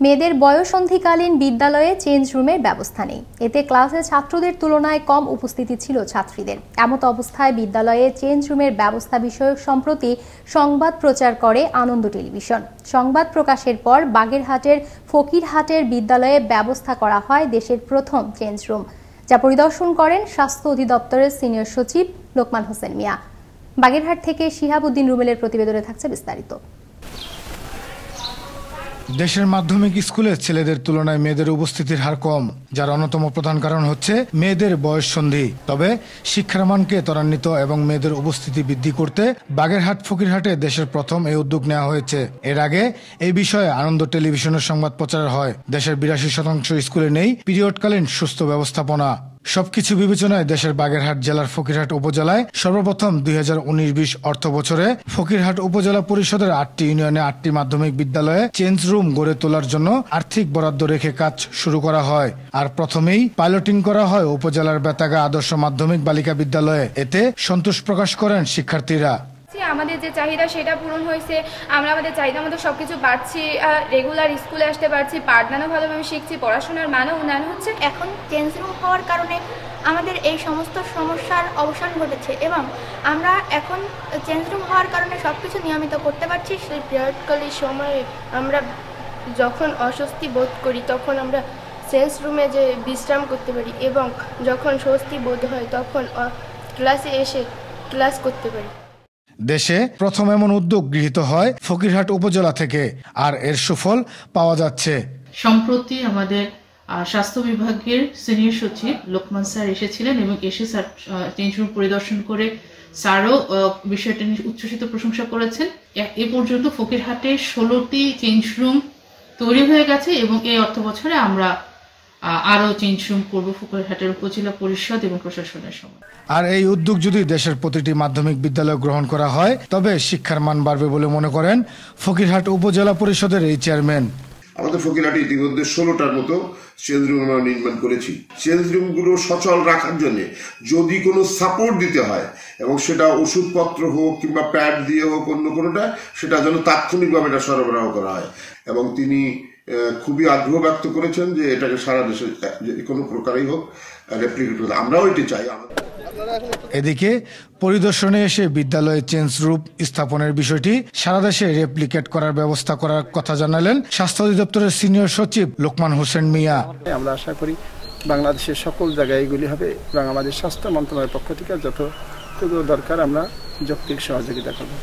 মেয়েদের বয়ঃসন্ধিকালীন বিদ্যালয়ে চেঞ্জ রুমের ব্যবস্থা নেই। এতে ক্লাসে ছাত্রদের তুলনায় কম উপস্থিতি ছিল ছাত্রীদের। এমত অবস্থায় বিদ্যালয়ে চেঞ্জ রুমের ব্যবস্থা বিষয়ক সম্প্রতি সংবাদ প্রচার করে আনন্দ টেলিভিশন। সংবাদ প্রকাশের পর বাগেরহাটের ফকিরহাটের বিদ্যালয়ে ব্যবস্থা করা হয় দেশের প্রথম চেঞ্জ রুম, যা পরিদর্শন করেন স্বাস্থ্য অধিদপ্তরের সিনিয়র সচিব লোকমান হোসেন মিয়া। বাগেরহাট থেকে শিহাবুদ্দিন রুমেলের প্রতিবেদনে থাকছে বিস্তারিত। দেশের মাধ্যমিক স্কুলে ছেলেদের তুলনায় মেয়েদের উপস্থিতির হার কম, যার অন্যতম প্রধান কারণ হচ্ছে মেয়েদের বয়ঃসন্ধি। তবে শিক্ষার মানকে ত্বরান্বিত এবং মেয়েদের উপস্থিতি বৃদ্ধি করতে বাগেরহাট ফকিরহাটে দেশের প্রথম এই উদ্যোগ নেওয়া হয়েছে। এর আগে এই বিষয়ে আনন্দ টেলিভিশনের সংবাদ প্রচার হয়। দেশের ৮২% স্কুলে নেই পিরিয়ডকালীন সুস্থ ব্যবস্থাপনা। সবকিছু বিবেচনায় দেশের বাগেরহাট জেলার ফকিরহাট উপজেলায় সর্বপ্রথম ২০১৯-২০ অর্থ বছরে ফকিরহাট উপজেলা পরিষদের ৮টি ইউনিয়নে ৮টি মাধ্যমিক বিদ্যালয়ে চেঞ্জ রুম গড়ে তোলার জন্য আর্থিক বরাদ্দ রেখে কাজ শুরু করা হয়। আর প্রথমেই পাইলটিং করা হয় উপজেলার বেতাগা আদর্শ মাধ্যমিক বালিকা বিদ্যালয়ে। এতে সন্তোষ প্রকাশ করেন শিক্ষার্থীরা। আমাদের যে চাহিদা সেটা পূরণ হয়েছে, আমরা আমাদের চাহিদা মতো সবকিছু পাচ্ছি, রেগুলার স্কুলে আসতে পারছি, পাঠদানও ভালোভাবে শিখছি, পড়াশোনার মানও উন্নয়ন হচ্ছে। এখন চেঞ্জ রুম হওয়ার কারণে আমাদের এই সমস্ত সমস্যার অবসান ঘটেছে এবং আমরা এখন চেঞ্জ রুম হওয়ার কারণে সবকিছু নিয়মিত করতে পারছি। সেই পিরিয়ডকালীন সময়ে আমরা যখন অস্বস্তি বোধ করি তখন আমরা চেঞ্জ রুমে যে বিশ্রাম করতে পারি এবং যখন স্বস্তি বোধ হয় তখন ক্লাসে এসে ক্লাস করতে পারি। দেশে প্রথম এমন উদ্যোগ গৃহীত হয় ফকিরহাট উপজেলা থেকে, আর এর সুফল পাওয়া যাচ্ছে। সম্প্রতি আমাদের স্বাস্থ্য বিভাগের সিনিয়র সচিব লোকমান স্যার এসেছিলেন এবং এসে স্যার চেঞ্জ রুম পরিদর্শন করে স্যারও বিষয়টা নিয়ে উচ্ছ্বসিত প্রশংসা করেছেন। এ পর্যন্ত ফকিরহাটে 16টি চেঞ্জ রুম তৈরি হয়ে গেছে এবং এই অর্থ বছরে আমরা আরো চেঞ্জ রুম করবো ফকিরহাটের উপজেলা পরিষদ এবং প্রশাসনের সময়। আর এই উদ্যোগ যদি দেশের প্রতিটি মাধ্যমিক বিদ্যালয়ে গ্রহণ করা হয় তবে শিক্ষার মান বাড়বে বলে মনে করেন ফকিরহাট উপজেলা পরিষদের এই চেয়ারম্যান। আমাদের ফকিরহাটে ইতিমধ্যে 16টার মতো চেঞ্জ রুম আমরা নির্মাণ করেছি। চেঞ্জ রুমগুলো সচল রাখার জন্য যদি কোনো সাপোর্ট দিতে হয় এবং সেটা ওষুধপত্র হোক কিংবা প্যাড দিয়ে হোক অন্য কোনোটা, সেটা যেন তাৎক্ষণিকভাবে এটা সরবরাহ করা হয়। এবং তিনি খুবই আগ্রহ ব্যক্ত করেছেন যে এটাকে সারা দেশে কোনো প্রকারই হোক রেপ্লিকেট করতে, আমরাও এটি চাই। এদিকে পরিদর্শনে এসে বিদ্যালয়ে চেঞ্জ রুম স্থাপনের বিষয়টি সারা দেশে রেপ্লিকেট করার ব্যবস্থা করার কথা জানালেন স্বাস্থ্য অধিদপ্তরের সিনিয়র সচিব লোকমান হোসেন মিয়া। আমরা আশা করি বাংলাদেশের সকল জায়গায় এগুলি হবে এবং আমাদের স্বাস্থ্য মন্ত্রণালয়ের পক্ষ থেকে যতটুকু দরকার আমরা যৌক্তিক সহযোগিতা করব।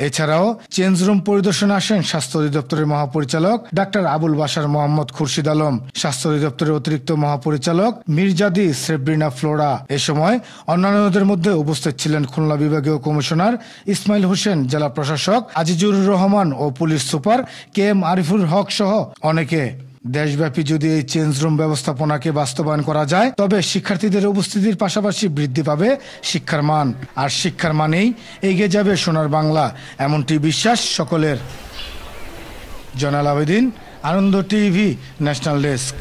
এছাড়াও চেঞ্জ রুম পরিদর্শনে আসেন স্বাস্থ্য অধিদপ্তরের মহাপরিচালক ডাক্তার আবুল বাশার মোহাম্মদ খুরশিদ আলম, স্বাস্থ্য অধিদপ্তরের অতিরিক্ত মহাপরিচালক মির্জাদি সেব্রিনা ফ্লোরা। এ সময় অন্যান্যদের মধ্যে উপস্থিত ছিলেন খুলনা বিভাগীয় কমিশনার ইসমাইল হোসেন, জেলা প্রশাসক আজিজুর রহমান ও police super KM Ariful Haque সহ অনেকে। দেশব্যাপী যদি এই চেঞ্জ রুম ব্যবস্থাপনাকে বাস্তবায়ন করা যায় তবে শিক্ষার্থীদের উপস্থিতির পাশাপাশি বৃদ্ধি পাবে শিক্ষার মান, আর শিক্ষার মানেই এগিয়ে যাবে সোনার বাংলা, এমনটি বিশ্বাস সকলের। জয়নাল আবেদিন, আনন্দ টিভি, ন্যাশনাল ডেস্ক।